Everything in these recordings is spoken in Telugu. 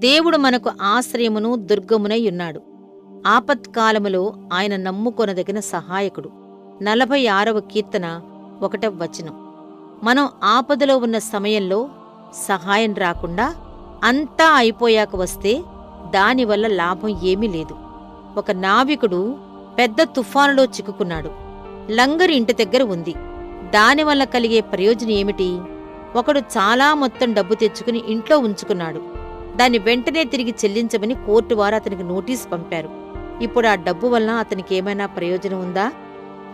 దేవుడు మనకు ఆశ్రయమును దుర్గమునై ఉన్నాడు. ఆపత్కాలములో ఆయన నమ్ముకొనదగిన సహాయకుడు. 46వ కీర్తన 1వ వచనం. మనం ఆపదలో ఉన్న సమయంలో సహాయం రాకుండా అంతా అయిపోయాక వస్తే దానివల్ల లాభం ఏమీ లేదు. ఒక నావికుడు పెద్ద తుఫానులో చిక్కుకున్నాడు. లంగరు ఇంటి దగ్గర ఉంది. దానివల్ల కలిగే ప్రయోజనం ఏమిటి? ఒకడు చాలా మొత్తం డబ్బు తెచ్చుకుని ఇంట్లో ఉంచుకున్నాడు. దాన్ని వెంటనే తిరిగి చెల్లించమని కోర్టు వారు అతనికి నోటీసు పంపారు. ఇప్పుడు ఆ డబ్బు వలన అతనికేమైనా ప్రయోజనం ఉందా?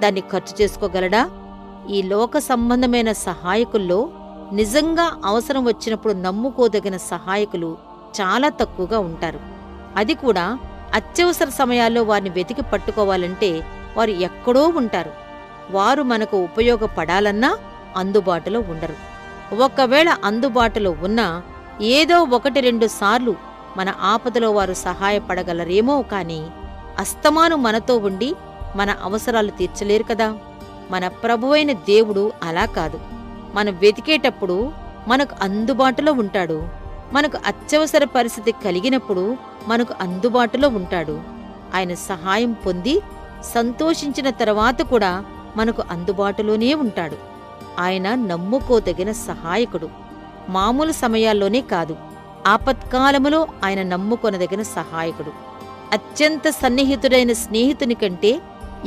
దాన్ని ఖర్చు చేసుకోగలడా? ఈ లోక సంబంధమైన సహాయకుల్లో నిజంగా అవసరం వచ్చినప్పుడు నమ్ముకోదగిన సహాయకులు చాలా తక్కువగా ఉంటారు. అది కూడా అత్యవసర సమయాల్లో వారిని వెతికి పట్టుకోవాలంటే వారు ఎక్కడో ఉంటారు. వారు మనకు ఉపయోగపడాలన్నా అందుబాటులో ఉండరు. ఒకవేళ అందుబాటులో ఉన్నా ఏదో 1-2 సార్లు మన ఆపదలో వారు సహాయపడగలరేమో కాని అస్తమాను మనతో ఉండి మన అవసరాలు తీర్చలేరు కదా. మన ప్రభువైన దేవుడు అలా కాదు. మనం వెతికేటప్పుడు మనకు అందుబాటులో ఉంటాడు. మనకు అత్యవసర పరిస్థితి కలిగినప్పుడు మనకు అందుబాటులో ఉంటాడు. ఆయన సహాయం పొంది సంతోషించిన తర్వాత కూడా మనకు అందుబాటులోనే ఉంటాడు. ఆయన నమ్ముకోదగిన సహాయకుడు. మామూలు సమయాల్లోనే కాదు, ఆపత్కాలములో ఆయన నమ్ముకొనదగిన సహాయకుడు. అత్యంత సన్నిహితుడైన స్నేహితుని కంటే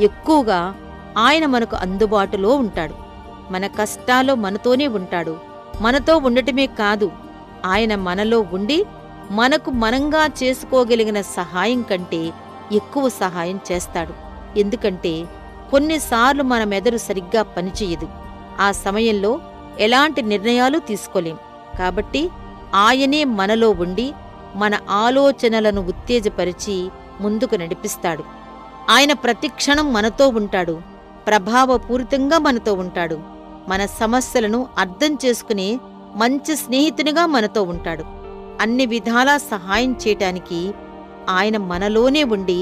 ఎక్కువగా ఆయన మనకు అందుబాటులో ఉంటాడు. మన కష్టాల్లో మనతోనే ఉంటాడు. మనతో ఉండటమే కాదు, ఆయన మనలో ఉండి మనకు మనంగా చేసుకోగలిగిన సహాయం కంటే ఎక్కువ సహాయం చేస్తాడు. ఎందుకంటే కొన్నిసార్లు మన మెదడు సరిగ్గా పనిచేయదు. ఆ సమయంలో ఎలాంటి నిర్ణయాలు తీసుకోలేం. కాబట్టి ఆయనే మనలో ఉండి మన ఆలోచనలను ఉత్తేజపరిచి ముందుకు నడిపిస్తాడు. ఆయన ప్రతిక్షణం మనతో ఉంటాడు. ప్రభావపూరితంగా మనతో ఉంటాడు. మన సమస్యలను అర్థం చేసుకునే మంచి స్నేహితునిగా మనతో ఉంటాడు. అన్ని విధాలా సహాయం చేయటానికి ఆయన మనలోనే ఉండి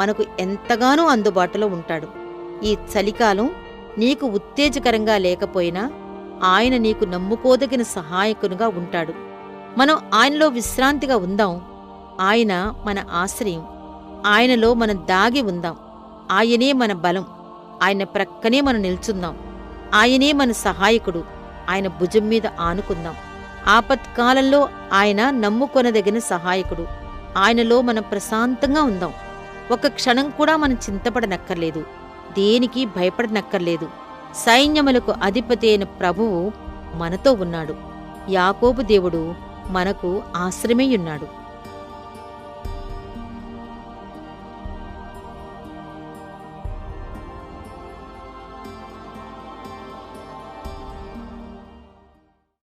మనకు ఎంతగానో అందుబాటులో ఉంటాడు. ఈ చలికాలం నీకు ఉత్తేజకరంగా లేకపోయినా ఆయన నీకు నమ్ముకోదగిన సహాయకునిగా ఉంటాడు. మనం ఆయనలో విశ్రాంతిగా ఉందాం. ఆయన మన ఆశ్రయం. ఆయనలో మనం దాగి ఉందాం. ఆయనే మన బలం. ఆయన ప్రక్కనే మనం నిల్చుందాం. ఆయనే మన సహాయకుడు. ఆయన భుజం మీద ఆనుకుందాం. ఆపత్కాలంలో ఆయన నమ్ముకొనదగిన సహాయకుడు. ఆయనలో మనం ప్రశాంతంగా ఉందాం. ఒక క్షణం కూడా మనం చింతపడనక్కర్లేదు. దేనికి భయపడనక్కర్లేదు. సైన్యములకు అధిపతి అయిన ప్రభువు మనతో ఉన్నాడు. యాకోబు దేవుడు మనకు ఆశ్రయమై ఉన్నాడు.